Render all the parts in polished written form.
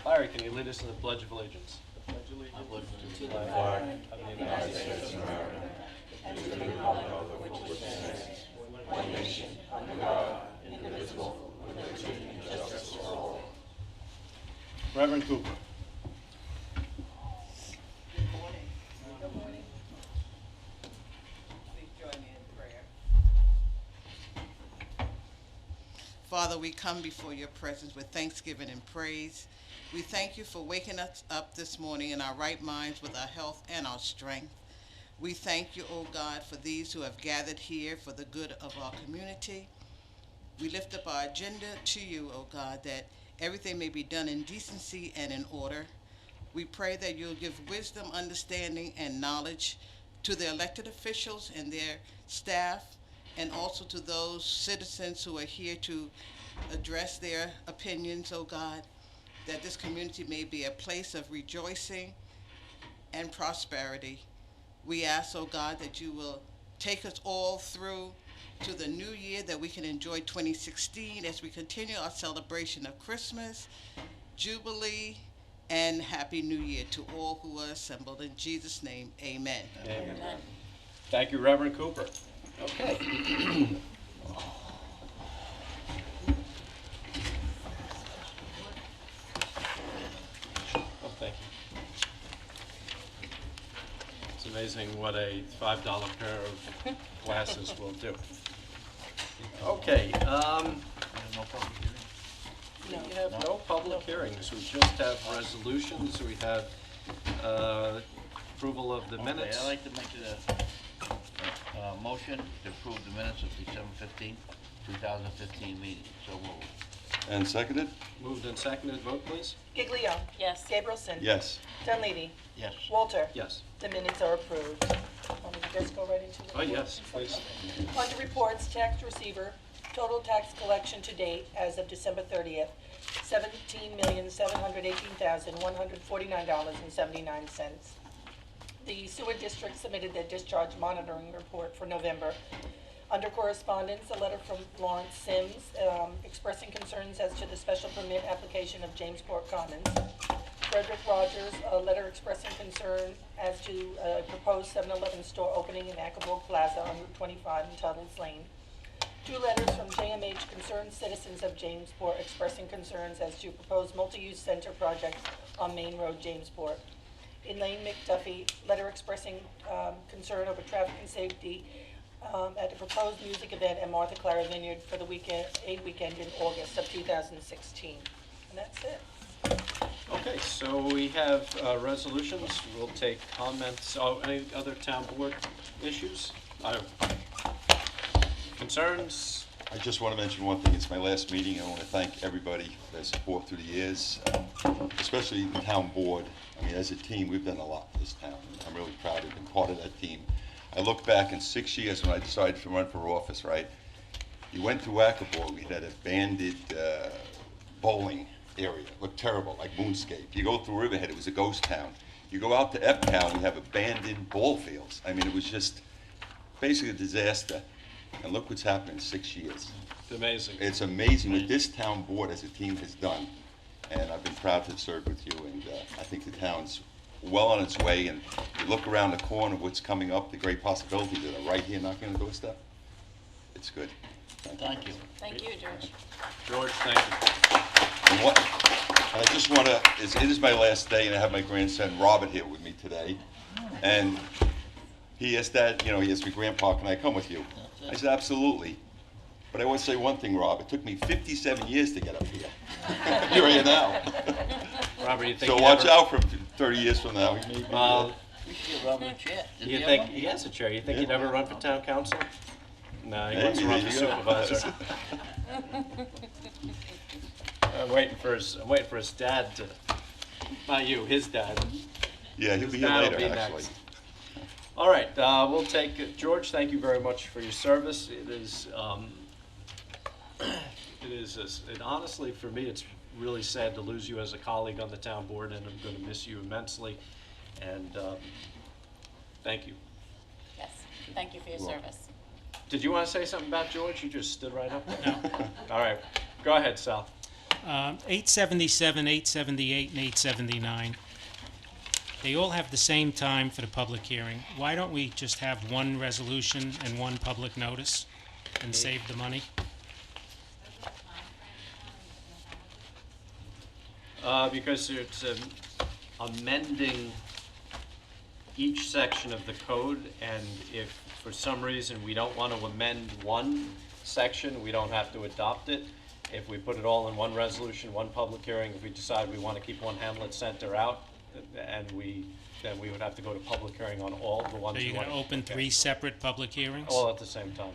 Larry, can you lead us in the Pledge of Allegiance? I pledge allegiance to the flag of the United States of America and to the republic for which it stands, one nation, under God, indivisible, with liberty and justice for all. Reverend Cooper. Good morning. Good morning. Please join me in prayer. Father, we come before your presence with thanksgiving and praise. We thank you for waking us up this morning in our right minds with our health and our strength. We thank you, O God, for these who have gathered here for the good of our community. We lift up our agenda to you, O God, that everything may be done in decency and in order. We pray that you'll give wisdom, understanding, and knowledge to the elected officials and their staff, and also to those citizens who are here to address their opinions, O God, that this community may be a place of rejoicing and prosperity. We ask, O God, that you will take us all through to the new year, that we can enjoy 2016 as we continue our celebration of Christmas, Jubilee, and Happy New Year to all who are assembled. In Jesus' name, amen. Amen. Thank you, Reverend Cooper. Okay. Oh, thank you. It's amazing what a $5 pair of glasses will do. Okay. We have no public hearings. We just have resolutions. We have approval of the minutes. I'd like to make a motion to approve the minutes of December 15th, 2015 meeting. So moved. And seconded? Moved and seconded. Vote, please. Giglio. Yes. Gabrielson. Yes. Dunleavy. Yes. Walter. Yes. The minutes are approved. Want me to just go right into the Oh, reports? yes, please. Under reports, tax receiver, total tax collection to date as of December 30th, $17,718,149.79. The sewer district submitted their discharge monitoring report for November. Under correspondence, a letter from Lawrence Sims expressing concerns as to the special permit application of Jamesport Commons. Frederick Rogers, a letter expressing concern as to a proposed 7-Eleven store opening in Acapulco Plaza on Route 25 in Tuttle's Lane. 2 letters from JMH concerned citizens of Jamesport expressing concerns as to proposed multi-use center project on Main Road, Jamesport. Elaine McDuffie, letter expressing concern over traffic and safety at the proposed music event at Martha Clara Vineyard for the weekend in August of 2016. And that's it. Okay, so we have resolutions. We'll take comments. Oh, any other town board issues? Concerns? I just want to mention one thing. It's my last meeting. I want to thank everybody for their support through the years, especially the town board. I mean, as a team, we've done a lot for this town. I'm really proud to have been part of that team. I look back in 6 years when I decided to run for office, right? You went to Acapulco, we had abandoned bowling area. It looked terrible, like Moonscape. You go through Riverhead, it was a ghost town. You go out to Eptown, we have abandoned ball fields. I mean, it was just basically a disaster. And look what's happened in 6 years. It's amazing. It's amazing what this town board as a team has done. And I've been proud to serve with you, and I think the town's well on its way. And you look around the corner, what's coming up, the great possibilities that are right here knocking on the doorstep. It's good. Thank you. Thank you, George. George, thank you. And I just want to, it is my last day, and I have my grandson Robert here with me today. And he asked Dad, he asked me, Grandpa, can I come with you? I said, absolutely. But I want to say one thing, Rob. It took me 57 years to get up here. Here I am now. Robert, you think So you watch ever, out for 30 years from now. He may be, We should have a chair. you think he has a chair? You think he'd ever run for town council? No, he wants to run for Maybe, yeah. supervisor. I'm waiting for his dad to, not you, his dad. Yeah, he'll His be here dad will later, be actually. next. All right, we'll take George. Thank you very much for your service. Honestly, for me, it's really sad to lose you as a colleague on the town board, and I'm going to miss you immensely. And thank you. Yes, thank you for your service. Did you want to say something about George? You just stood right up there. All right, go ahead, Sal. 877, 878, and 879. They all have the same time for the public hearing. Why don't we just have one resolution and one public notice and save the money? Because it's amending each section of the code, and if for some reason we don't want to amend one section, we don't have to adopt it. If we put it all in one resolution, one public hearing, if we decide we want to keep one Hamlet Center out, then we would have to go to public hearing on all the ones So we you're want. going to open three separate public hearings? All at the same time.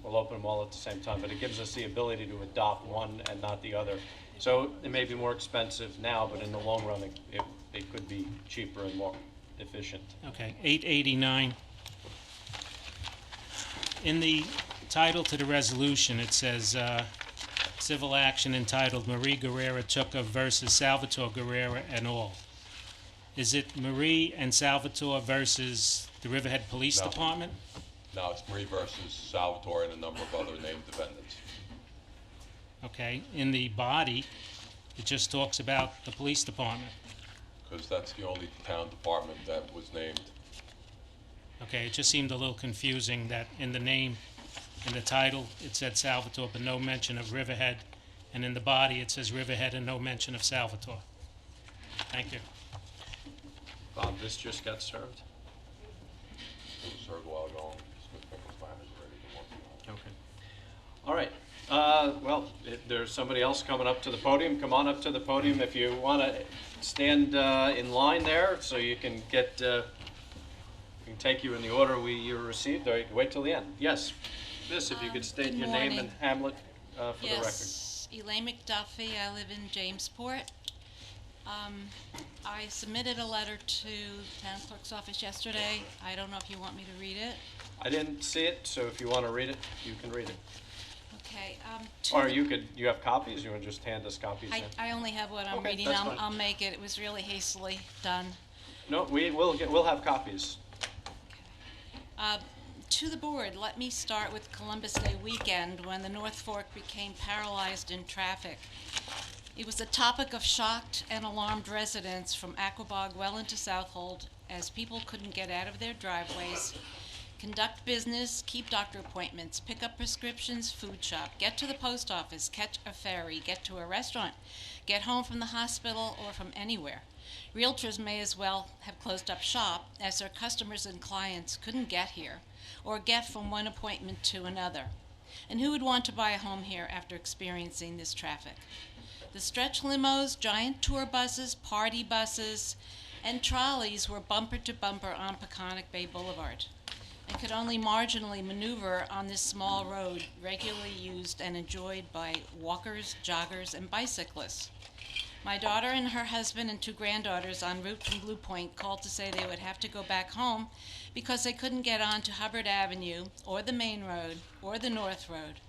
We'll open them all at the same time, but it gives us the ability to adopt one and not the other. So it may be more expensive now, but in the long run, it could be cheaper and more efficient. Okay, 889. In the title to the resolution, it says, civil action entitled Marie Guerrera Tuca versus Salvatore Guerrera et al. Is it Marie and Salvatore versus the Riverhead Police No. Department? No, it's Marie versus Salvatore and a number of other named defendants. Okay, in the body, it just talks about the police department. Because that's the only town department that was named. Okay, it just seemed a little confusing that in the name, in the title, it said Salvatore, but no mention of Riverhead, and in the body, it says Riverhead and no mention of Salvatore. Thank you. Bob, this just got served? It was served a while ago. Smith Finkelstein is ready to work on it. Okay. All right. Well, if there's somebody else coming up to the podium, come on up to the podium. If you want to stand in line there so you can get, we can take you in the order you received, or you can wait till the end. Yes. This, if you could state Good your name and morning. hamlet for the record. Yes, Elaine McDuffie. I live in Jamesport. I submitted a letter to the town clerk's office yesterday. I don't know if you want me to read it. I didn't see it, so if you want to read it, you can read it. Okay. Or you have copies? You want to just hand us copies? then? I only have what I'm Okay, reading. that's fine. I'll make it. It was really hastily done. No, we'll have copies. To the board, let me start with Columbus Day weekend when the North Fork became paralyzed in traffic. It was a topic of shocked and alarmed residents from Aquabog well into Southold as people couldn't get out of their driveways, conduct business, keep doctor appointments, pick up prescriptions, food shop, get to the post office, catch a ferry, get to a restaurant, get home from the hospital or from anywhere. Realtors may as well have closed up shop as their customers and clients couldn't get here or get from one appointment to another. And who would want to buy a home here after experiencing this traffic? The stretch limos, giant tour buses, party buses, and trolleys were bumper to bumper on Peconic Bay Boulevard and could only marginally maneuver on this small road regularly used and enjoyed by walkers, joggers, and bicyclists. My daughter and her husband and two granddaughters en route from Blue Point called to say they would have to go back home because they couldn't get on to Hubbard Avenue or the Main Road or the North Road.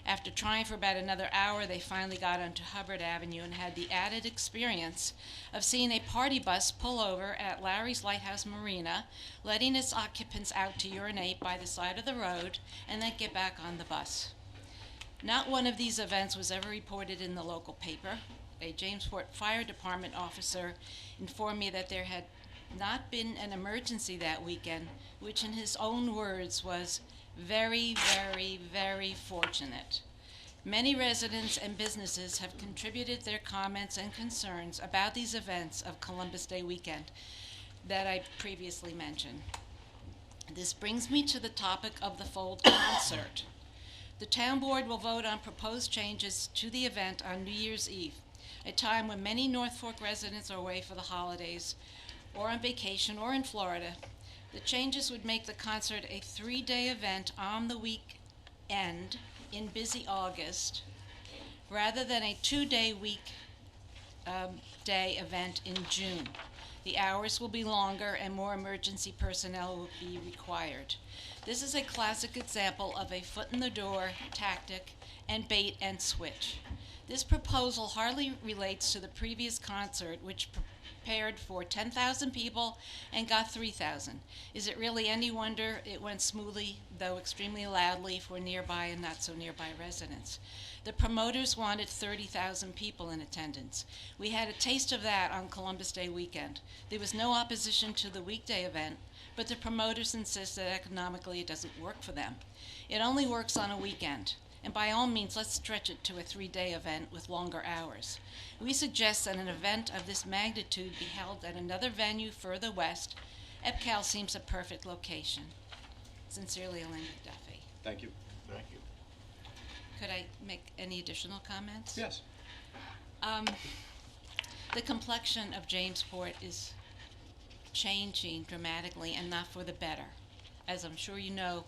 After trying for about another hour, they finally got onto Hubbard Avenue and had the added experience of seeing a party bus pull over at Larry's Lighthouse Marina, letting its occupants out to urinate by the side of the road and then get back on the bus. Not one of these events was ever reported in the local paper. A Jamesport Fire Department officer informed me that there had not been an emergency that weekend, which in his own words was very, very, very fortunate. Many residents and businesses have contributed their comments and concerns about these events of Columbus Day weekend that I previously mentioned. This brings me to the topic of the Fold concert. The town board will vote on proposed changes to the event on New Year's Eve, a time when many North Fork residents are away for the holidays or on vacation or in Florida. The changes would make the concert a 3-day event on the weekend in busy August rather than a 2-day day event in June. The hours will be longer and more emergency personnel will be required. This is a classic example of a foot in the door tactic and bait and switch. This proposal hardly relates to the previous concert, which prepared for 10,000 people and got 3,000. Is it really any wonder it went smoothly, though extremely loudly, for nearby and not so nearby residents? The promoters wanted 30,000 people in attendance. We had a taste of that on Columbus Day weekend. There was no opposition to the weekday event, but the promoters insist that economically it doesn't work for them. It only works on a weekend. And by all means, let's stretch it to a 3-day event with longer hours. We suggest that an event of this magnitude be held at another venue further west. EPCAL seems a perfect location. Sincerely, Elaine McDuffie. Thank you. Thank you. Could I make any additional comments? Yes. The complexion of Jamesport is changing dramatically and not for the better. As I'm sure you know,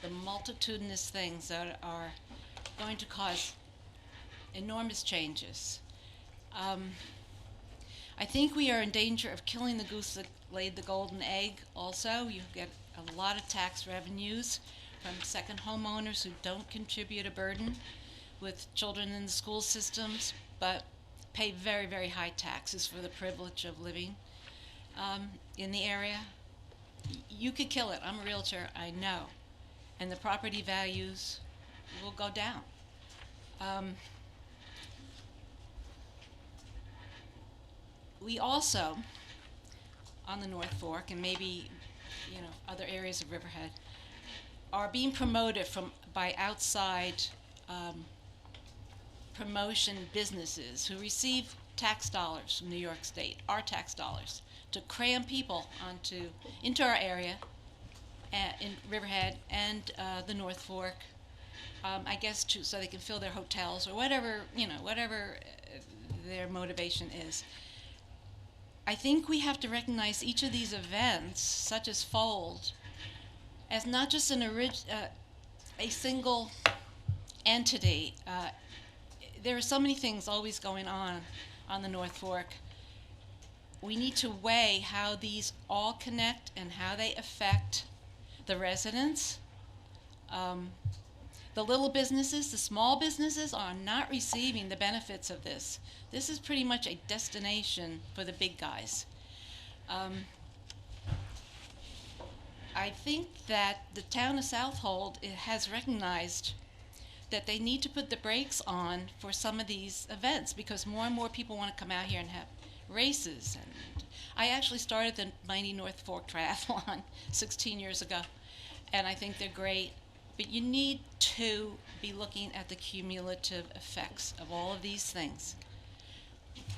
the multitudinous things that are going to cause enormous changes. I think we are in danger of killing the goose that laid the golden egg also. You get a lot of tax revenues from second homeowners who don't contribute a burden with children in the school systems, but pay very, very high taxes for the privilege of living in the area. You could kill it. I'm a realtor, I know. And the property values will go down. We also, on the North Fork, and maybe other areas of Riverhead, are being promoted by outside promotion businesses who receive tax dollars from New York State, our tax dollars, to cram people into our area in Riverhead and the North Fork, I guess so they can fill their hotels or whatever their motivation is. I think we have to recognize each of these events, such as Fold, as not just a single entity. There are so many things always going on the North Fork. We need to weigh how these all connect and how they affect the residents. The little businesses, the small businesses are not receiving the benefits of this. This is pretty much a destination for the big guys. I think that the town of Southold has recognized that they need to put the brakes on for some of these events because more and more people want to come out here and have races. And I actually started the Mighty North Fork Triathlon 16 years ago, and I think they're great. But you need to be looking at the cumulative effects of all of these things.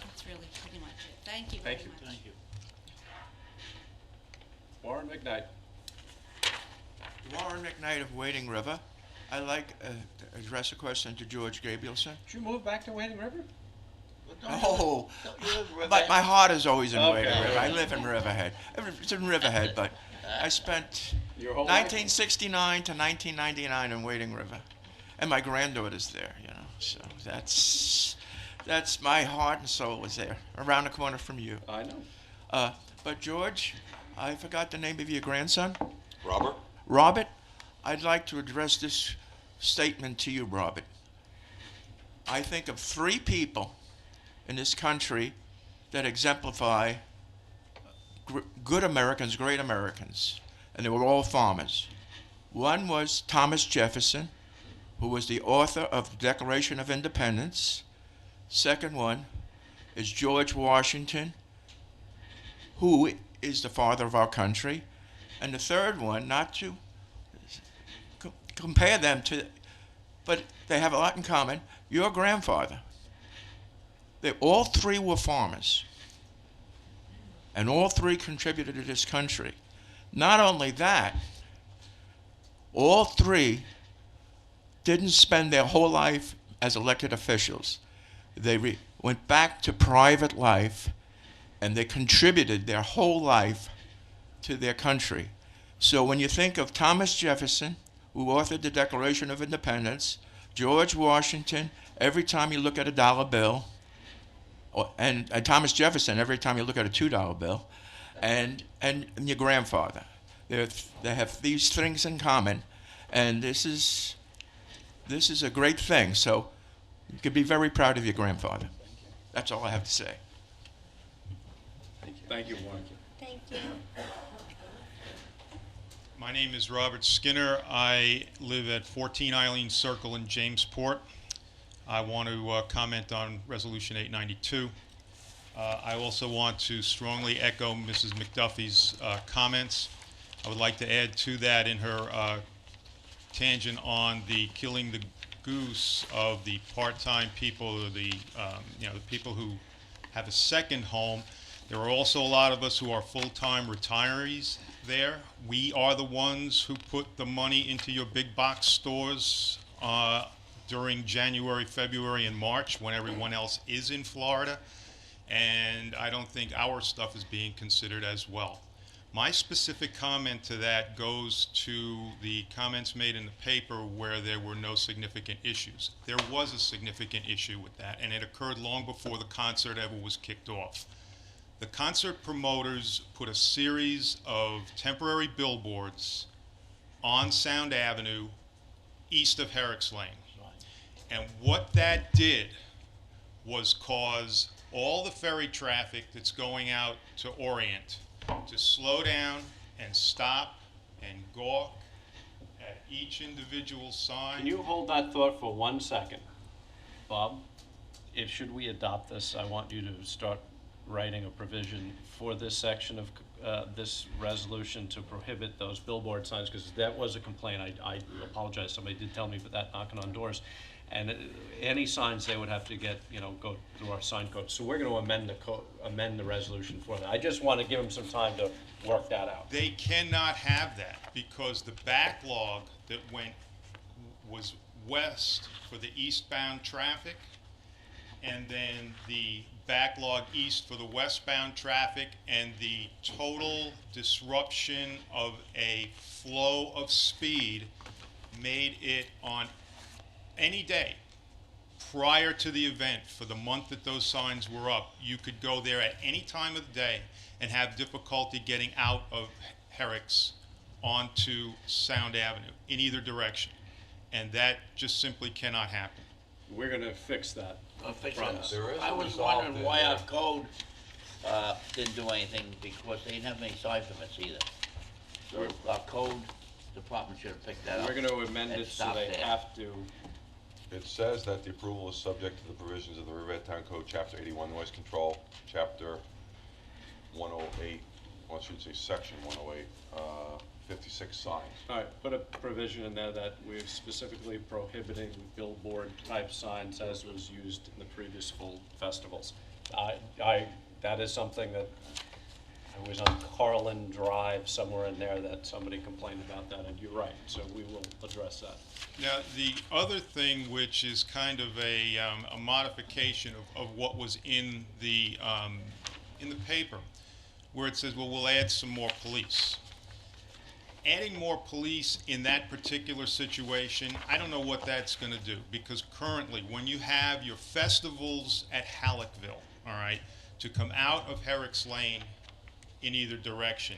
That's really pretty much it. Thank you very much. Thank you. Warren McKnight. Warren McKnight of Wading River. I'd like to address a question to George Gabrielson. Did you move back to Wading River? Oh, Don't you live in but Riverhead? my heart is always in Okay. Wading River. I live in Riverhead. It's in Riverhead, but I spent Your whole life? 1969 to 1999 in Wading River, and my granddaughter's there. So that's my heart and soul is there, around the corner from you. I know. But George, I forgot the name of your grandson. Robert? Robert, I'd like to address this statement to you, Robert. I think of 3 people in this country that exemplify good Americans, great Americans, and they were all farmers. One was Thomas Jefferson, who was the author of the Declaration of Independence. Second one is George Washington, who is the father of our country. And the third one, not to compare them to, but they have a lot in common, your grandfather. They all 3 were farmers. And all 3 contributed to this country. Not only that, all 3 didn't spend their whole life as elected officials. They went back to private life, and they contributed their whole life to their country. So when you think of Thomas Jefferson, who authored the Declaration of Independence, George Washington, every time you look at a dollar bill, and Thomas Jefferson, every time you look at a $2 bill, and your grandfather. They have these things in common, and this is a great thing. So you can be very proud of your grandfather. That's all I have to say. Thank Thank you, Warren. Thank you. My name is Robert Skinner. I live at 14 Eileen Circle in Jamesport. I want to comment on Resolution 892. I also want to strongly echo Mrs. McDuffie's comments. I would like to add to that in her tangent on the killing the goose of the part-time people, or the the people who have a second home. There are also a lot of us who are full-time retirees there. We are the ones who put the money into your big box stores during January, February, and March when everyone else is in Florida. And I don't think our stuff is being considered as well. My specific comment to that goes to the comments made in the paper where there were no significant issues. There was a significant issue with that, and it occurred long before the concert ever was kicked off. The concert promoters put a series of temporary billboards on Sound Avenue east of Herrick's Lane. And what that did was cause all the ferry traffic that's going out to Orient to slow down and stop and gawk at each individual sign. Can you hold that thought for 1 second? Bob, should we adopt this, I want you to start writing a provision for this section of this resolution to prohibit those billboard signs, because that was a complaint. I apologize, somebody did tell me about that, knocking on doors. And any signs they would have to get, go through our sign code. So we're going to amend the resolution for that. I just want to give them some time to work that out. They cannot have that because the backlog that was west for the eastbound traffic, and then the backlog east for the westbound traffic, and the total disruption of a flow of speed made it on any day prior to the event for the month that those signs were up. You could go there at any time of the day and have difficulty getting out of Herrick's onto Sound Avenue in either direction. And that just simply cannot happen. We're going to fix that. I'll fix Promise. it. There is I a was resolve wondering in why there. our code didn't do anything, because they didn't have any sign permits either. So our code department should have picked that up. We're going to amend and it so stopped they there. have to. It says that the approval is subject to the provisions of the Riverhead Town Code, Chapter 81, Noise Control, Chapter 108, well, I should say Section 108, 56 signs. All right, put a provision in there that we're specifically prohibiting billboard type signs as was used in the previous full festivals. That is something that I was on Carlin Drive somewhere in there that somebody complained about that, and you're right, so we will address that. Now, the other thing, which is kind of a modification of what was in the paper, where it says, well, we'll add some more police. Adding more police in that particular situation, I don't know what that's going to do, because currently, when you have your festivals at Halleckville, all right, to come out of Herrick's Lane in either direction,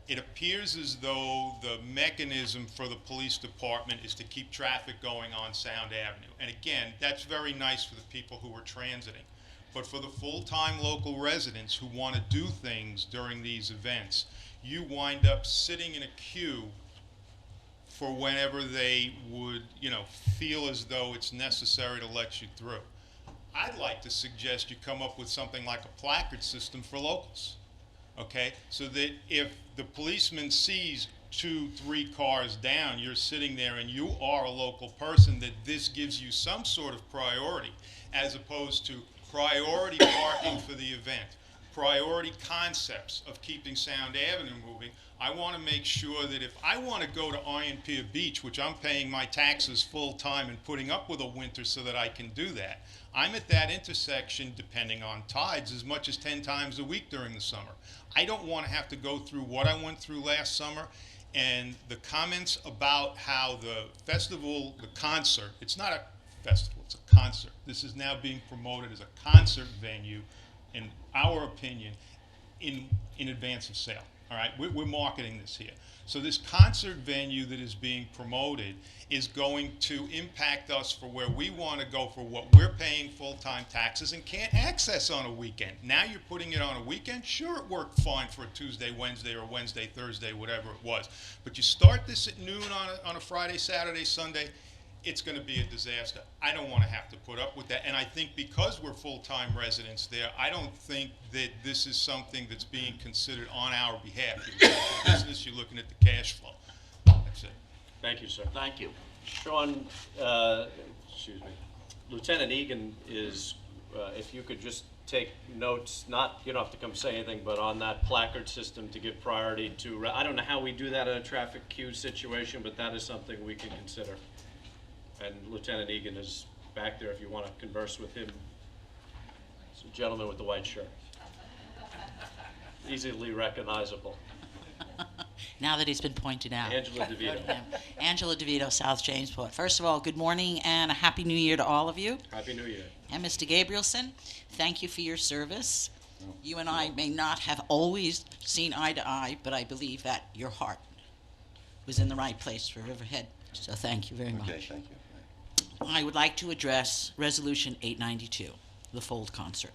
it appears as though the mechanism for the police department is to keep traffic going on Sound Avenue. And again, that's very nice for the people who are transiting. But for the full-time local residents who want to do things during these events, you wind up sitting in a queue for whenever they would, feel as though it's necessary to let you through. I'd like to suggest you come up with something like a placard system for locals. Okay, so that if the policeman sees 2-3 cars down, you're sitting there and you are a local person, that this gives you some sort of priority, as opposed to priority parking for the event, priority concepts of keeping Sound Avenue moving. I want to make sure that if I want to go to Iron Pier Beach, which I'm paying my taxes full time and putting up with a winter so that I can do that, I'm at that intersection, depending on tides, as much as 10 times a week during the summer. I don't want to have to go through what I went through last summer, and the comments about how the festival, the concert, it's not a festival, it's a concert. This is now being promoted as a concert venue, in our opinion, in advance of sale. all right? We're marketing this here. So this concert venue that is being promoted is going to impact us for where we want to go for what we're paying full-time taxes and can't access on a weekend. Now you're putting it on a weekend. Sure, it worked fine for a Tuesday, Wednesday, or Wednesday, Thursday, whatever it was. But you start this at noon on a Friday, Saturday, Sunday, it's going to be a disaster. I don't want to have to put up with that. And I think because we're full-time residents there, I don't think that this is something that's being considered on our behalf. You're looking at the business, you're looking at the cash flow. That's it. Thank you, sir. Thank you. Sean, excuse me, Lieutenant Egan is, if you could just take notes, not, you don't have to come say anything, but on that placard system to give priority to, I don't know how we do that in a traffic queue situation, but that is something we can consider. And Lieutenant Egan is back there if you want to converse with him. It's a gentleman with the white shirt. Easily recognizable. Now that he's been pointed out. Angela DeVito. Angela DeVito, South Jamesport. First of all, good morning and a Happy New Year to all of you. Happy New Year. And Mr. Gabrielson, thank you for your service. You and I may not have always seen eye to eye, but I believe that your heart was in the right place for Riverhead. So thank you very much. Okay, thank you. I would like to address Resolution 892, the Fold Concert.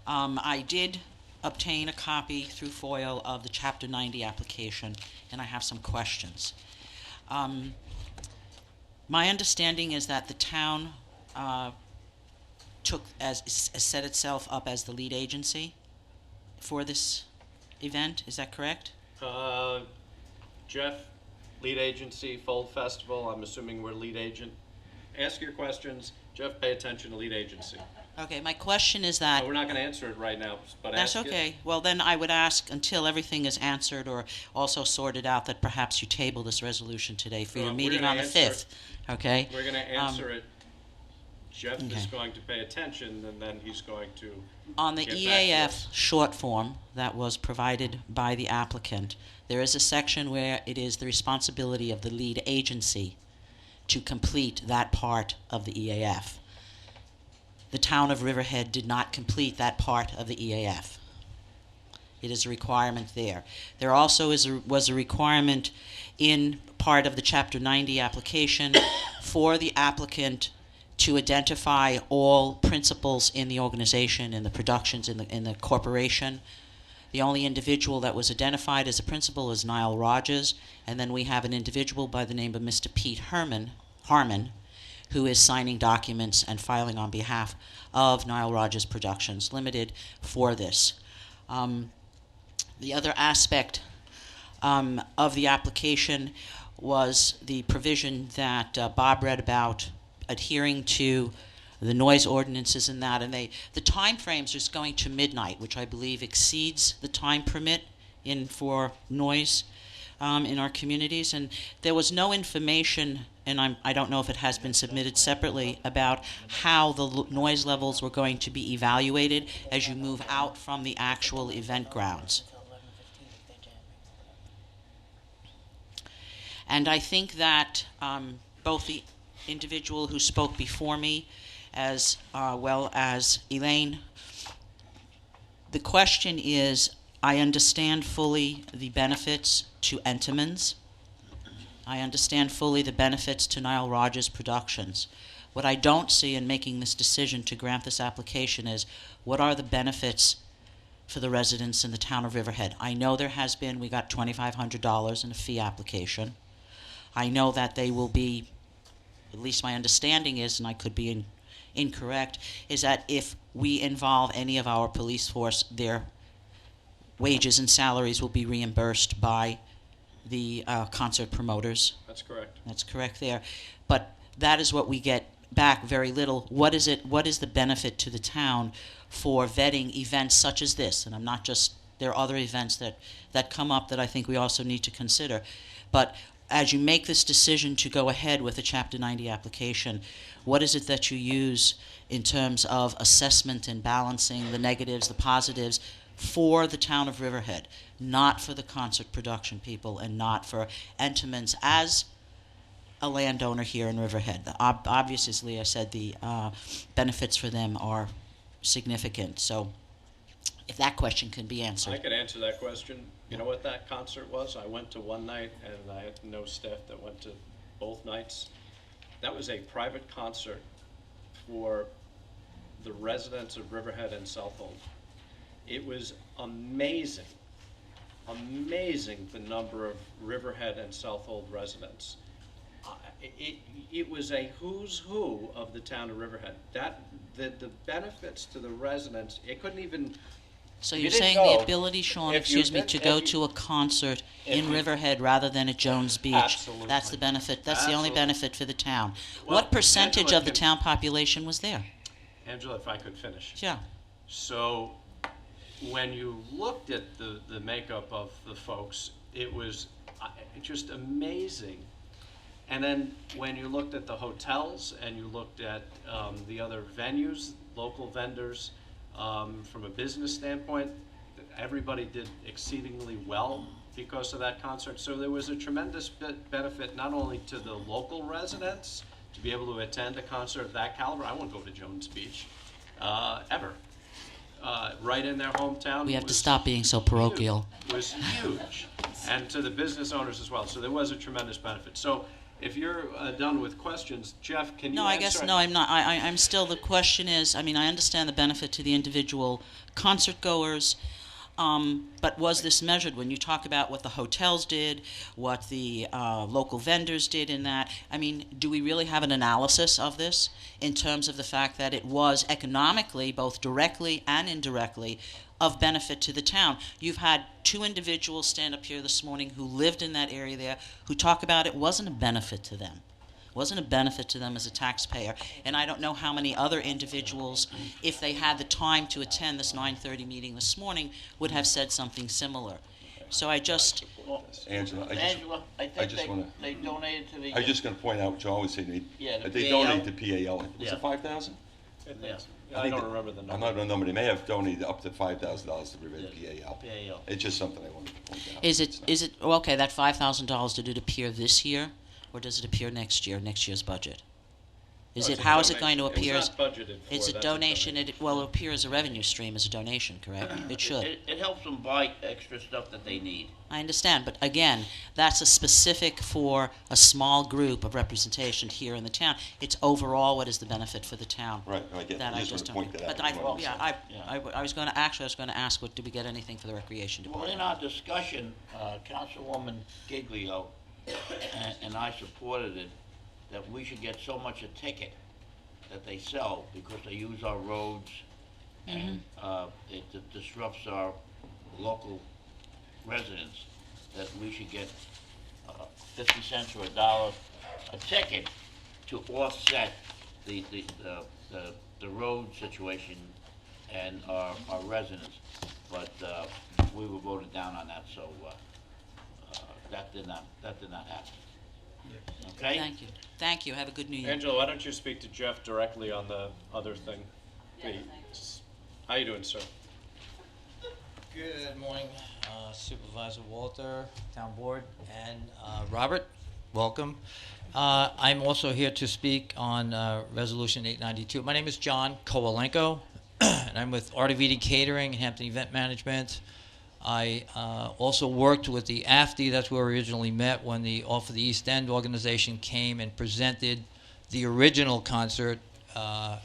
I did obtain a copy through FOIL of the Chapter 90 application, and I have some questions. My understanding is that the town set itself up as the lead agency for this event. Is that correct? Jeff, lead agency, Fold Festival. I'm assuming we're lead agent. Ask your questions. Jeff, pay attention to lead agency. Okay, my question is that... We're not going to answer it right now, but That's ask okay. it. Well, then I would ask until everything is answered or also sorted out that perhaps you table this resolution today for your We're meeting gonna on the answer 5th. Okay? We're going to answer it. Jeff is okay. going to pay attention, and then he's going to On the get back to EAF us. short form that was provided by the applicant, there is a section where it is the responsibility of the lead agency to complete that part of the EAF. The town of Riverhead did not complete that part of the EAF. It is a requirement there. There also was a requirement in part of the Chapter 90 application for the applicant to identify all principals in the organization, in the productions, in the corporation. The only individual that was identified as a principal is Nile Rogers, and then we have an individual by the name of Mr. Pete Harmon, who is signing documents and filing on behalf of Nile Rogers Productions Limited for this. The other aspect of the application was the provision that Bob read about adhering to the noise ordinances and that, and the time frames is going to midnight, which I believe exceeds the time permit for noise in our communities. And there was no information, and I don't know if it has been submitted separately, about how the noise levels were going to be evaluated as you move out from the actual event grounds. And I think that both the individual who spoke before me as well as Elaine, the question is, I understand fully the benefits to Entenmann's. I understand fully the benefits to Nile Rogers Productions. What I don't see in making this decision to grant this application is, what are the benefits for the residents in the town of Riverhead? I know there has been, we got $2,500 in a fee application. I know that they will be, at least my understanding is, and I could be incorrect, is that if we involve any of our police force, their wages and salaries will be reimbursed by the concert promoters. That's correct. That's correct there. But that is what we get back, very little. What is the benefit to the town for vetting events such as this? And I'm not just, there are other events that come up that I think we also need to consider. But as you make this decision to go ahead with a Chapter 90 application, what is it that you use in terms of assessment and balancing the negatives, the positives for the town of Riverhead, not for the concert production people and not for Entenmann's as a landowner here in Riverhead? Obviously, I said the benefits for them are significant. So if that question can be I answered. could answer that question. You know what that concert was? I went to one night, and I had no staff that went to both nights. That was a private concert for the residents of Riverhead and Southold. It was amazing, amazing the number of Riverhead and Southold residents. It was a who's who of the town of Riverhead. The benefits to the residents, it couldn't even. So You you're didn't saying go. the ability, Sean, If you excuse me, did- to if go you- to a concert if in you- Riverhead rather than at Jones Beach? Absolutely. That's the benefit, that's the only Absolutely. benefit for the town. Well, What percentage Angela of the can- town population was there? Angela, if I could finish. Yeah. So, when you looked at the makeup of the folks, it was just amazing. And then when you looked at the hotels and you looked at the other venues, local vendors, from a business standpoint, everybody did exceedingly well because of that concert. So there was a tremendous benefit not only to the local residents to be able to attend a concert of that caliber. I won't go to Jones Beach ever. Right in their hometown. We have to was stop being so parochial. huge. Was huge, and to the business owners as well. So there was a tremendous benefit. So if you're done with questions, Jeff, can you No, I answer? guess, no, I'm not. I'm still, the question is, I mean, I understand the benefit to the individual concert goers, but was this measured when you talk about what the hotels did, what the local vendors did in that? I mean, do we really have an analysis of this in terms of the fact that it was economically, both directly and indirectly, of benefit to the town? You've had two individuals stand up here this morning who lived in that area there, who talk about it wasn't a benefit to them. Wasn't a benefit to them as a taxpayer. And I don't know how many other individuals, if they had the time to attend this 9:30 meeting this morning, would have said something similar. So I just, Well, Angela, Angela, I think just wanna- they donated to the. I was just gonna point out, Joe was saying Yeah, the they PAL. donated to PAL. Was Yeah. it 5,000? Yeah. I don't remember the number. I'm not the number. They may have donated up to $5,000 to Riverhead Yeah. PAL. PAL. It's just something I wanted to point out. is It's it, well, okay, that $5,000, did it appear this year, or does it appear next year's budget? Is No, it, it's a how is it going to donation. appear? It was not budgeted for. It's a that's donation, well, it appear as a revenue stream, as a donation, correct? It should. It helps them buy extra stuff that they need. I understand, but again, that's a specific for a small group of representation here in the town. It's overall, what is the benefit for the town? Right, I get, That I I just want just to don't, point that out. but I, is what I'm yeah, saying. I was going to, actually, I was going to ask, did we get anything for the recreation Well, in department? our discussion, Councilwoman Giglio and I supported it, that we should get so much a ticket that they sell because they use our roads and it disrupts our local residents, that we should get 50 cents or $1 a ticket to offset the road situation and our residents. But we were voted down on that, so that did not happen. Okay? Thank you. Thank you. Have a good New Year. Angela, why don't you speak to Jeff directly on the other thing? How you doing, sir? Good morning, Supervisor Walter, Town Board, and Robert. Welcome. I'm also here to speak on Resolution 892. My name is John Kowalenko, and I'm with Artividi Catering and Hampton Event Management. I also worked with the AFD. That's where we originally met when the Off of the East End organization came and presented the original concert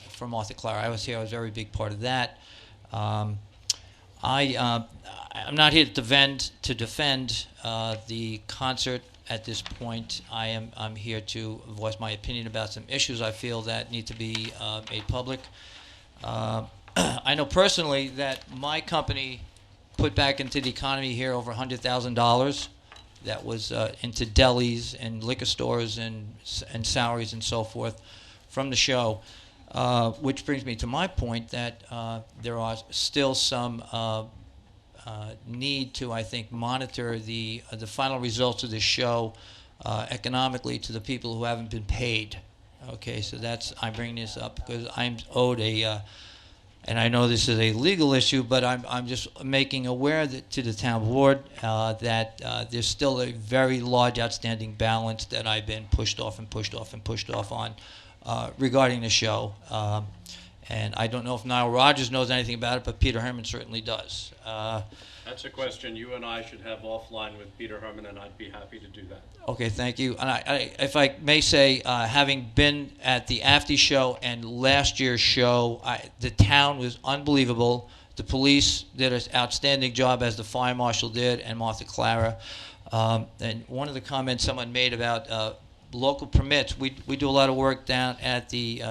for Martha Clara. I was here. I was a very big part of that. I'm not here to defend the concert at this point. I'm here to voice my opinion about some issues I feel that need to be made public. I know personally that my company put back into the economy here over $100,000. That was into delis and liquor stores and salaries and so forth from the show. Which brings me to my point that there are still some need to, I think, monitor the final results of this show economically to the people who haven't been paid. Okay, so I'm bringing this up because I'm owed and I know this is a legal issue, but I'm just making aware to the town board that there's still a very large outstanding balance that I've been pushed off on regarding the show. And I don't know if Nile Rodgers knows anything about it, but Peter Herman certainly does. That's a question you and I should have offline with Peter Herman, and I'd be happy to do that. Okay, thank you. And if I may say, having been at the AFTI show and last year's show, the town was unbelievable. The police did an outstanding job, as the fire marshal did, and Martha Clara. And one of the comments someone made about local permits, we do a lot of work down at the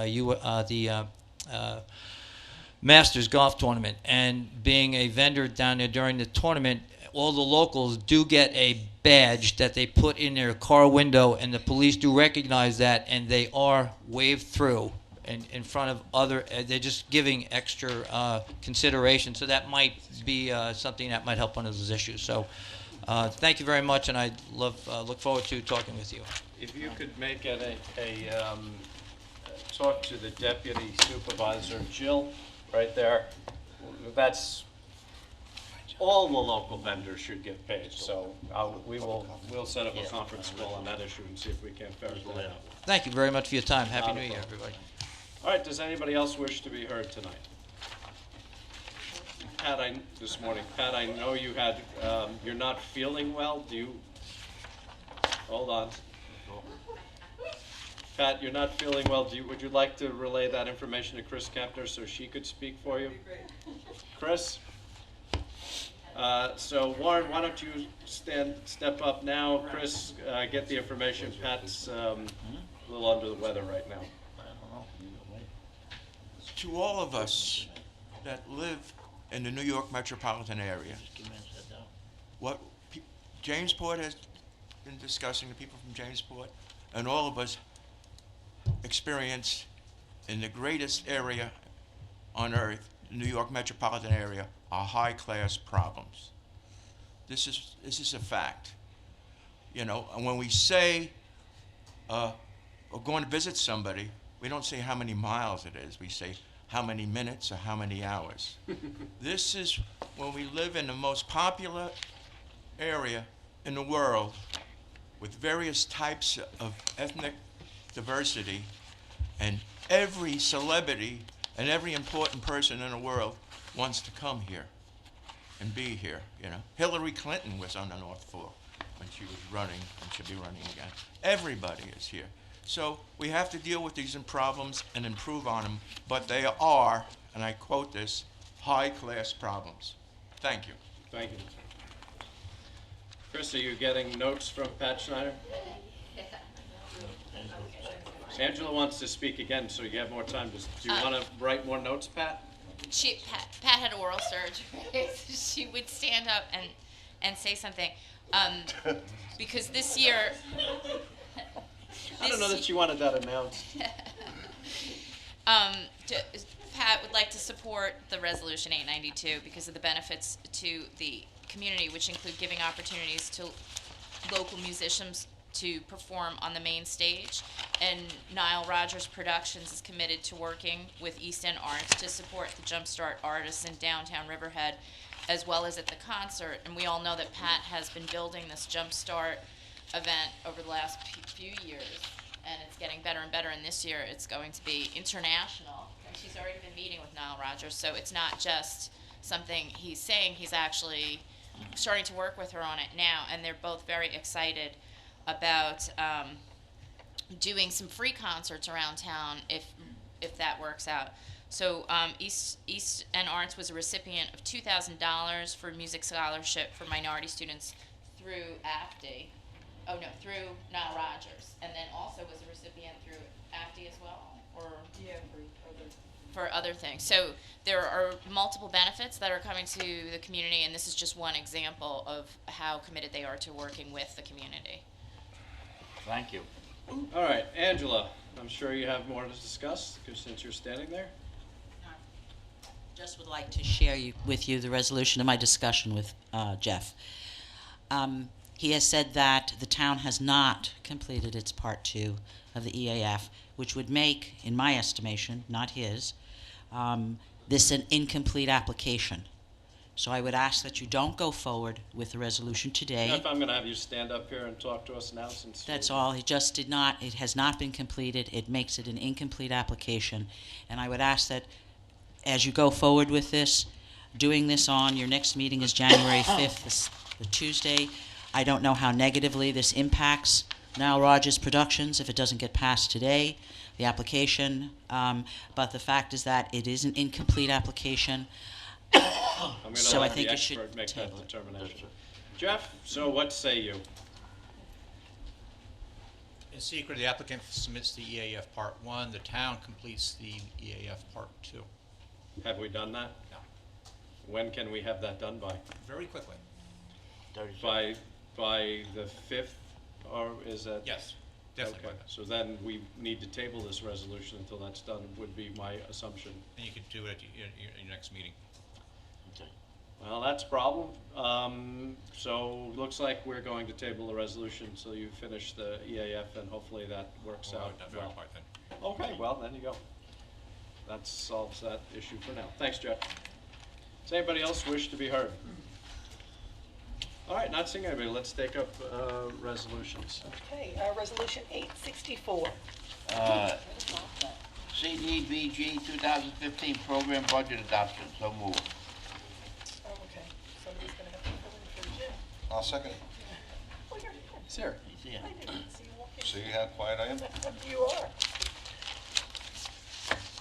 Masters Golf Tournament, and being a vendor down there during the tournament, all the locals do get a badge that they put in their car window, and the police do recognize that, and they are waved through in front of other. They're just giving extra consideration, so that might be something that might help one of those issues. So, thank you very much, and I look forward to talking with you. If you could make it talk to the deputy supervisor, Jill, right there. That's all the local vendors should get paid. So we'll set up a conference call on that issue and see if we can ferret that out. Thank you very much for your time. Happy New Year, everybody. All right. Does anybody else wish to be heard tonight? Pat, this morning, Pat, I know you had you're not feeling well. Do you? Hold on. Pat, you're not feeling well. Would you like to relay that information to Chris Kempner so she could speak for you? Chris? So Warren, why don't you step up now? Chris, get the information. Pat's a little under the weather right now. To all of us that live in the New York metropolitan area, what Jamesport has been discussing, the people from Jamesport, and all of us experience in the greatest area on earth, the New York metropolitan area, are high-class problems. This is a fact. You know, and when we say we're going to visit somebody, we don't say how many miles it is. We say how many minutes or how many hours. This is when we live in the most popular area in the world with various types of ethnic diversity, and every celebrity and every important person in the world wants to come here and be here, you know. Hillary Clinton was on the North Fork when she was running, and she'll be running again. Everybody is here. So we have to deal with these problems and improve on them, but they are, and I quote this, high-class problems. Thank you. Thank you. Chris, are you getting notes from Pat Schneider? Angela wants to speak again, so you have more time. Do you want to write more notes, Pat? Pat had oral surgery. She would stand up and say something. Because this year... I don't know that she wanted that announced. Pat would like to support the Resolution 892 because of the benefits to the community, which include giving opportunities to local musicians to perform on the main stage. And Nile Rodgers Productions is committed to working with East End Arts to support the Jumpstart artists in downtown Riverhead, as well as at the concert. And we all know that Pat has been building this Jumpstart event over the last few years, and it's getting better and better. And this year it's going to be international. And she's already been meeting with Nile Rodgers, so it's not just something he's saying. He's actually starting to work with her on it now, and they're both very excited about doing some free concerts around town if that works out. So East End Arts was a recipient of $2,000 for music scholarship for minority students through AFTI. Oh no, through Nile Rodgers, and then also was a recipient through AFTI as well, or for other things. So there are multiple benefits that are coming to the community, and this is just one example of how committed they are to working with the community. Thank you. All right, Angela, I'm sure you have more to discuss since you're standing there. Just would like to share with you the resolution of my discussion with Jeff. He has said that the town has not completed its Part 2 of the EAF, which would make, in my estimation, not his, this an incomplete application. So I would ask that you don't go forward with the resolution today. If I'm going to have you stand up here and talk to us now, since That's all. It just did not. It has not been completed. It makes it an incomplete application. And I would ask that as you go forward with this, doing this on, your next meeting is January 5th, the Tuesday. I don't know how negatively this impacts Nile Rodgers Productions if it doesn't get passed today, the application. But the fact is that it is an incomplete application. I'm going So to I let think the you should expert make that table it. determination. Jeff, so what say you? In secret, the applicant submits the EAF Part 1, the town completes the EAF Part 2. Have we done that? No. When can we have that done by? Very quickly. By the 5th, or is that? Yes, definitely. Okay, so then we need to table this resolution until that's done, would be my assumption. And you could do it at your next meeting. Well, that's a problem. So looks like we're going to table the resolution so you finish the EAF and hopefully that works Well, out not very well. quite then. Okay, well, then you go. That solves that issue for now. Thanks, Jeff. Does anybody else wish to be heard? All right, not seeing anybody, let's take up resolutions. Okay, Resolution 864. CDBG 2015 program budget adoption, so moved. Oh, okay, somebody's gonna have to fill in for Jim. I'll second. Oh, you're here. He's here. He's here. I didn't see you walk in. See how quiet I am? You are.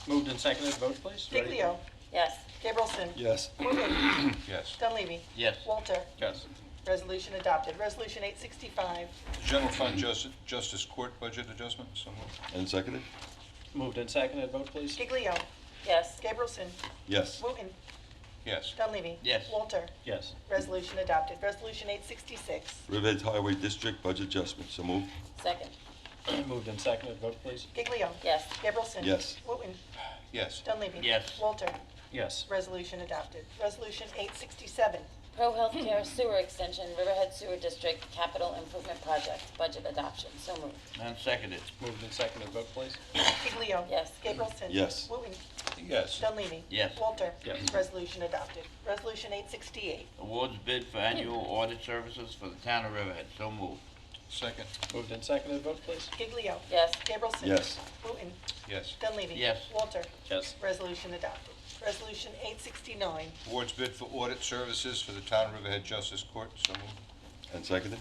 Moved and seconded, vote please. Ready? Giglio. Yes. Gabrielson. Yes. Wooten. Yes. Dunleavy. Yes. Walter. Yes. Resolution adopted. Resolution 865. General Fund Justice Court budget adjustment, so moved. And seconded? Moved and seconded, vote please. Giglio. Yes. Gabrielson. Yes. Wooten. Yes. Dunleavy. Yes. Walter. Yes. Resolution adopted. Resolution 866. Riverhead Highway District budget adjustment, so moved. Second. Moved and seconded, vote please. Giglio. Yes. Gabrielson. Yes. Wooten. Yes. Dunleavy. Yes. Walter. Yes. Resolution adopted. Resolution 867. Pro Healthcare Sewer Extension, Riverhead Sewer District Capital Improvement Project, budget adoption, so moved. And seconded. Moved and seconded, vote please. Giglio. Yes. Gabrielson. Yes. Wooten. Yes. Dunleavy. Yes. Walter. Yes. Resolution adopted. Resolution 868. Awards bid for annual audit services for the town of Riverhead, so moved. Second. Moved and seconded, vote please. Giglio. Yes. Gabrielson. Yes. Wooten. Yes. Dunleavy. Yes. Walter. Yes. Resolution adopted. Resolution 869. Awards bid for audit services for the Town of Riverhead Justice Court, so moved. And seconded?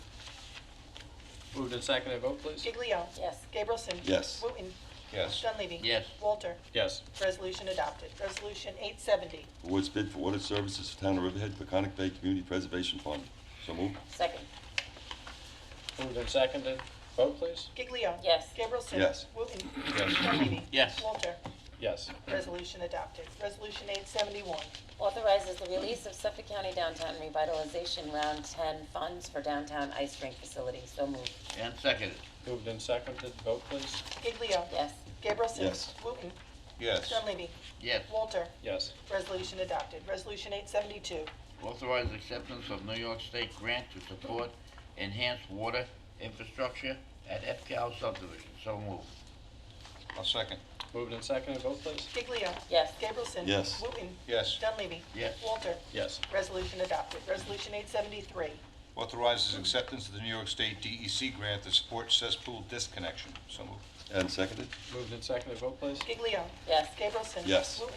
Moved and seconded, vote please. Giglio. Yes. Gabrielson. Yes. Wooten. Yes. Dunleavy. Yes. Walter. Yes. Resolution adopted. Resolution 870. Awards bid for audit services for Town of Riverhead, Peconic Bay Community Preservation Fund, so moved. Second. Moved and seconded, vote please. Giglio. Yes. Gabrielson. Yes. Wooten. Yes. Dunleavy. Yes. Walter. Yes. Resolution adopted. Resolution 871. Authorizes the release of Suffolk County Downtown Revitalization Round 10 funds for downtown ice rink facilities, so moved. And seconded. Moved and seconded, vote please. Giglio. Yes. Gabrielson. Yes. Wooten. Yes. Dunleavy. Yes. Walter. Yes. Resolution adopted. Resolution 872. Authorize acceptance of New York State grant to support enhanced water infrastructure at FCAL subdivision, so moved. I'll second. Moved and seconded, vote please. Giglio. Yes. Gabrielson. Yes. Wooten. Yes. Dunleavy. Yes. Walter. Yes. Resolution adopted. Resolution 873. Authorizes acceptance of the New York State DEC grant to support cesspool disconnection, so moved. And seconded? Moved and seconded, vote please. Giglio. Yes. Gabrielson. Yes. Wooten.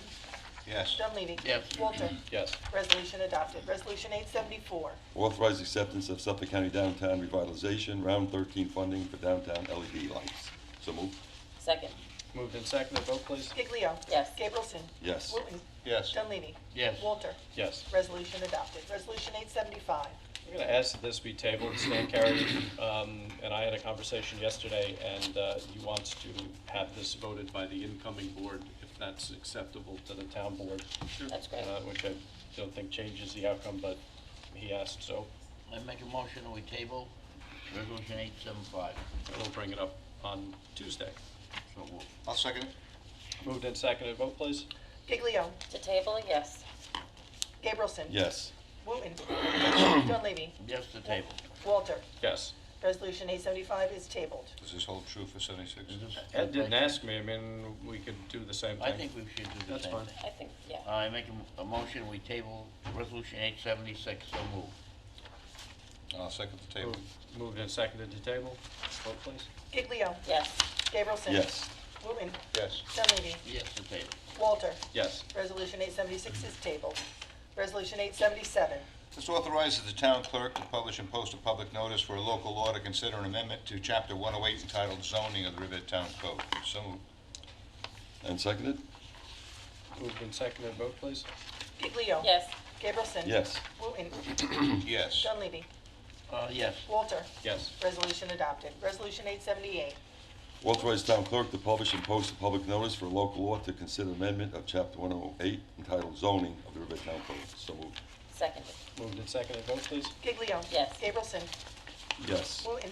Yes. Dunleavy. Yes. Walter. Yes. Resolution adopted. Resolution 874. Authorize acceptance of Suffolk County Downtown Revitalization, Round 13 funding for downtown LED lights, so moved. Second. Moved and seconded, vote please. Giglio. Yes. Gabrielson. Yes. Wooten. Yes. Dunleavy. Yes. Walter. Yes. Resolution adopted. Resolution 875. I'm going to ask that this be tabled. Stan Carey and I had a conversation yesterday, and he wants to have this voted by the incoming board, if that's acceptable to the town board. That's great. Which I don't think changes the outcome, but he asked, so I make a motion that we table resolution 875. we'll bring it up on Tuesday. So moved. I'll second it. Moved and seconded, vote please. Giglio. To table, yes. Gabrielson. Yes. Wooten. Dunleavy. Yes to table. Walter. Yes. Resolution 875 is tabled. Does this hold true for 76? Is this- Ed didn't ask me. I mean, we could do the same thing. I think we should do the That's same fine. thing. I think, yeah. I make a motion, we table resolution 876, so moved. I'll second the table. Moved and seconded to table, vote please. Giglio. Yes. Gabrielson. Yes. Wooten. Yes. Dunleavy. Yes, to table. Walter. Yes. Resolution 876 is tabled. Resolution 877. This authorizes the town clerk to publish and post a public notice for a local law to consider an amendment to Chapter 108 entitled Zoning of the Riverhead Town Code. So moved. And seconded? Moved and seconded, vote please. Giglio. Yes. Gabrielson. Yes. Wooten. Yes. Dunleavy. Yes. Walter. Yes. Resolution adopted. Resolution 878. Authorize town clerk to publish and post a public notice for a local law to consider amendment of Chapter 108 entitled Zoning of the Riverhead Town Code. So moved. Seconded. Moved and seconded, vote please. Giglio. Yes. Gabrielson. Yes. Wooten.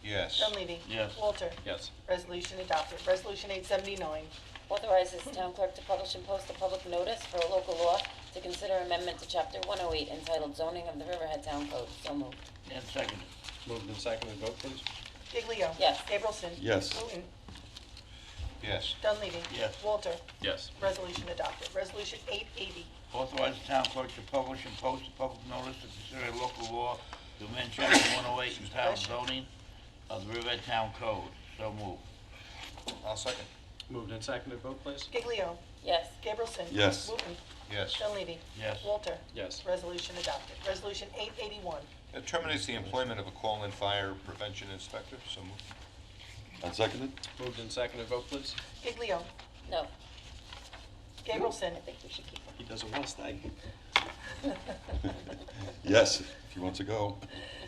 Yes. Dunleavy. Yes. Walter. Yes. Resolution adopted. Resolution 879. Authorizes town clerk to publish and post a public notice for a local law to consider amendment to Chapter 108 entitled Zoning of the Riverhead Town Code. So moved. And seconded. Moved and seconded, vote please. Giglio. Yes. Gabrielson. Yes. Wooten. Yes. Dunleavy. Yes. Walter. Yes. Resolution adopted. Resolution 880. Authorize the town clerk to publish and post a public notice to consider a local law to amend Chapter 108 entitled Zoning of the Riverhead Town Code. So moved. I'll second. Moved and seconded, vote please. Giglio. Yes. Gabrielson. Yes. Wooten. Yes. Dunleavy. Yes. Walter. Yes. Resolution adopted. Resolution 881. It terminates the employment of a call-in fire prevention inspector. So moved. And seconded? Moved and seconded, vote please. Giglio. No. Gabrielson. I think we should keep He doesn't want to stay. Yes, if he wants to go.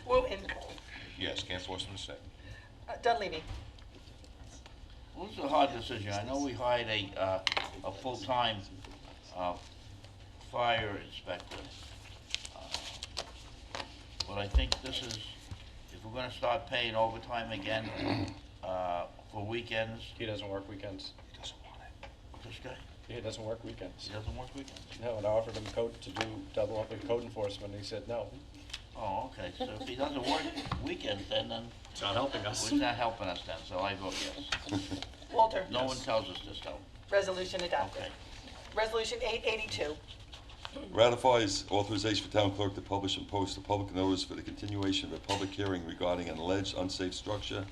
Wooten. Yes. Can't force him to stay. Dunleavy. Well, this is a hard decision. I know we hired a full-time, fire inspector. But I think this is, if we're gonna start paying overtime again, for weekends, He doesn't work weekends. this guy, He doesn't work weekends. he doesn't work weekends. No, and I offered him code to do double up with code enforcement, and he said no. Oh, okay, so if he doesn't work weekends, then It's not helping us. well, he's not helping us then, so I vote yes. Walter. No one tells us this, though. Resolution adopted. Okay. Resolution 882. Ratifies authorization for town clerk to publish and post a public notice for the continuation of a public hearing regarding an alleged unsafe structure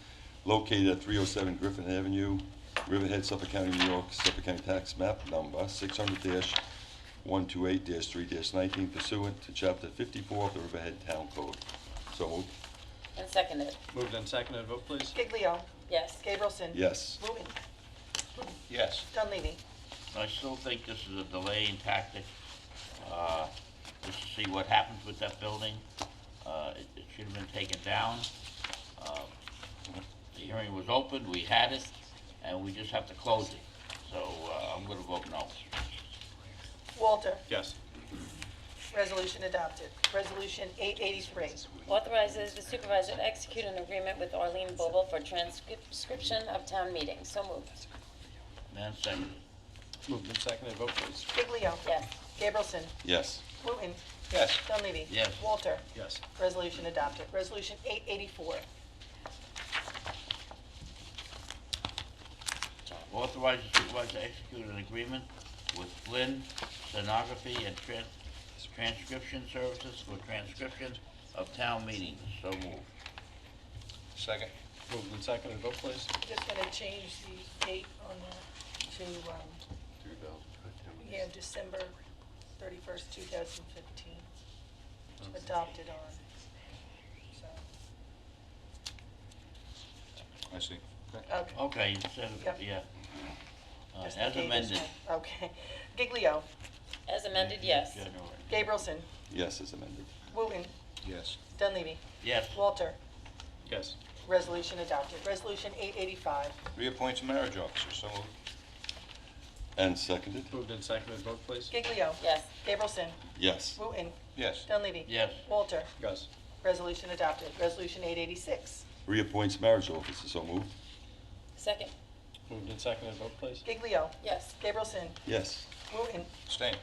located at 307 Griffin Avenue, Riverhead, Suffolk County, New York, Suffolk County Tax Map Number 600-128-3-19 pursuant to Chapter 54 of the Riverhead Town Code. So moved. And seconded. Moved and seconded, vote please. Giglio. Yes. Gabrielson. Yes. Wooten. Yes. Dunleavy. I still think this is a delaying tactic, just to see what happens with that building. It should have been taken down. The hearing was opened, we had it, and we just have to close it. So, I'm gonna vote no. Walter. Yes. Resolution adopted. Resolution 883. Authorizes the supervisor to execute an agreement with Arlene Boble for transcription of town meetings. So moved. And seconded. Moved and seconded, vote please. Giglio. Yes. Gabrielson. Yes. Wooten. Yes. Dunleavy. Yes. Walter. Yes. Resolution adopted. Resolution 884. Authorize the supervisor to execute an agreement with Flynn Stenography and Transcription Services for transcription of town meetings. So moved. Second. Moved and seconded, vote please. Just gonna change the date on that to, December 31st, 2015. Adopted on, so, I see. okay. Okay, instead of, Yep. yeah. Just the As date is amended. fine. Okay. Giglio. As amended, yes. January. Gabrielson. Yes, as amended. Wooten. Yes. Dunleavy. Yes. Walter. Yes. Resolution adopted. Resolution 885. Reappoints marriage officer. So moved. And seconded? Moved and seconded, vote please. Giglio. Yes. Gabrielson. Yes. Wooten. Yes. Dunleavy. Yes. Walter. Yes. Resolution adopted. Resolution 886. Reappoints marriage officer. So moved. Second. Moved and seconded, vote please. Giglio. Yes. Gabrielson. Yes. Wooten. Abstain.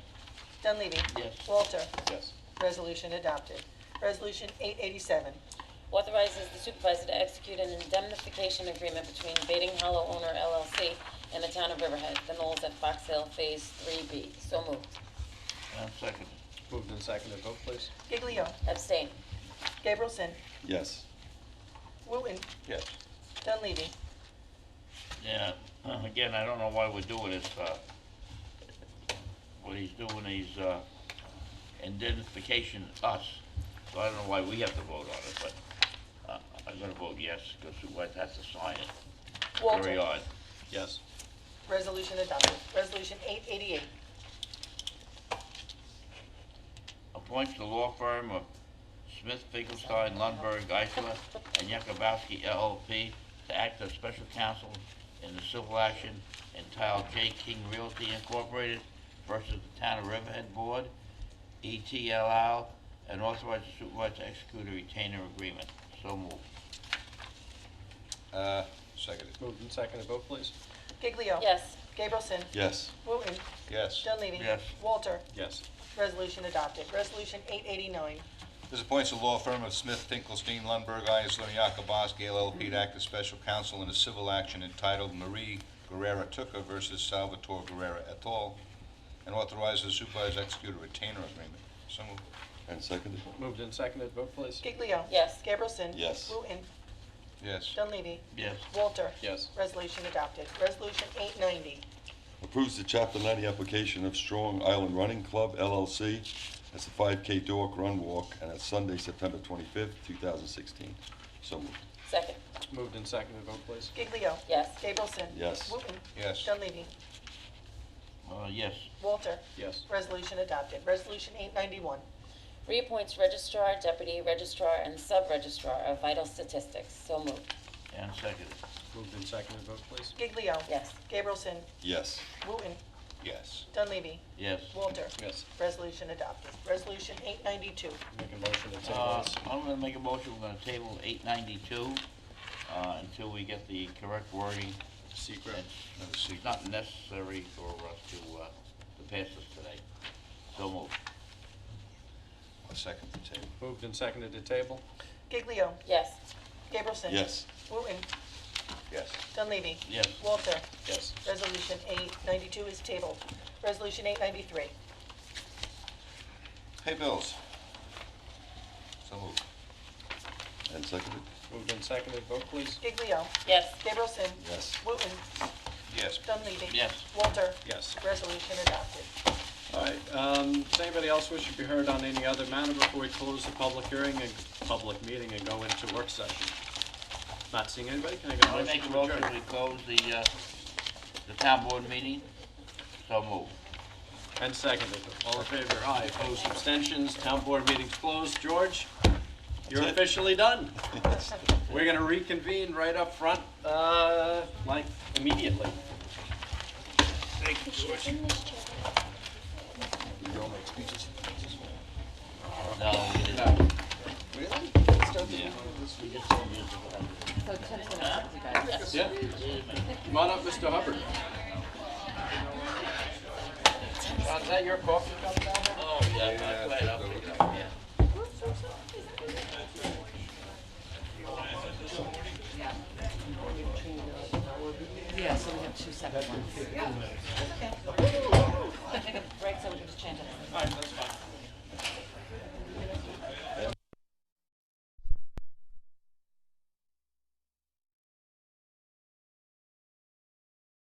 Dunleavy. Yes. Walter. Yes. Resolution adopted. Resolution 887. Authorizes the supervisor to execute an indemnification agreement between Baiting Hollow Owner LLC and the town of Riverhead, the Knolls at Fox Hill Phase 3B. So moved. And seconded. Moved and seconded, vote please. Giglio. Abstain. Gabrielson. Yes. Wooten. Yes. Dunleavy. Yeah, again, I don't know why we're doing this, what he's doing, he's, indemnification us, so I don't know why we have to vote on it, but, I'm gonna vote yes, because Supervisor has to sign it. Walter. Very odd. Yes. Resolution adopted. Resolution 888. Appoints the law firm of Smith, Finkelstein, Lundberg, Geisler, and Yakubowski LLP to act as special counsel in the civil action entitled J. King Realty Incorporated versus the Town of Riverhead Board, ETLL, and authorize the supervisor to execute a retainer agreement. So moved. Seconded. Moved and seconded, vote please. Giglio. Yes. Gabrielson. Yes. Wooten. Yes. Dunleavy. Yes. Walter. Yes. Resolution adopted. Resolution 889. This appoints the law firm of Smith, Finkelstein, Lundberg, Eisler, and Yakubowski LLP to act as special counsel in a civil action entitled Marie Guerrera Tuca versus Salvatore Guerrera et al., and authorizes the supervisor to execute a retainer agreement. So moved. And seconded. Moved and seconded, vote please. Giglio. Yes. Gabrielson. Yes. Wooten. Yes. Dunleavy. Yes. Walter. Yes. Resolution adopted. Resolution 890. Approves the Chapter 90 application of Strong Island Running Club LLC as a 5K dog run walk, and it's Sunday, September 25th, 2016. So moved. Second. Moved and seconded, vote please. Giglio. Yes. Gabrielson. Yes. Wooten. Yes. Dunleavy. Yes. Walter. Yes. Resolution adopted. Resolution 891. Reappoints Registrar, Deputy Registrar, and Sub-Registrar of Vital Statistics. So moved. And seconded. Moved and seconded, vote please. Giglio. Yes. Gabrielson. Yes. Wooten. Yes. Dunleavy. Yes. Walter. Yes. Resolution adopted. Resolution 892. Make a motion to table this. I'm gonna make a motion, we're gonna table 892, until we get the correct wording. Secret. It's not necessary for us to pass this today. So moved. I'll second the table. Moved and seconded to table. Giglio. Yes. Gabrielson. Yes. Wooten. Yes. Dunleavy. Yes. Walter. Yes. Resolution 892 is tabled. Resolution 893. Pay bills. So moved. And seconded. Moved and seconded, vote please. Giglio. Yes. Gabrielson. Yes. Wooten. Yes. Dunleavy. Yes. Walter. Yes. Resolution adopted. All right, does anybody else wish to be heard on any other matter before we close the public hearing and public meeting and go into work session? Not seeing anybody, can I get a I motion make a to motion, adjourn? we close the town board meeting. So moved. And seconded, all in favor, aye, opposed, abstentions, town board meeting's closed. George, you're That's it. officially done. We're gonna reconvene right up front, like immediately. Thank you, George. No, we didn't. Really? Yeah. We just told you to- Yeah, come on up, Mr. Hubbard. John, is that your coffee cup down there? Oh, yeah, go ahead, I'll pick it up, yeah. Yeah, so we have two separate ones.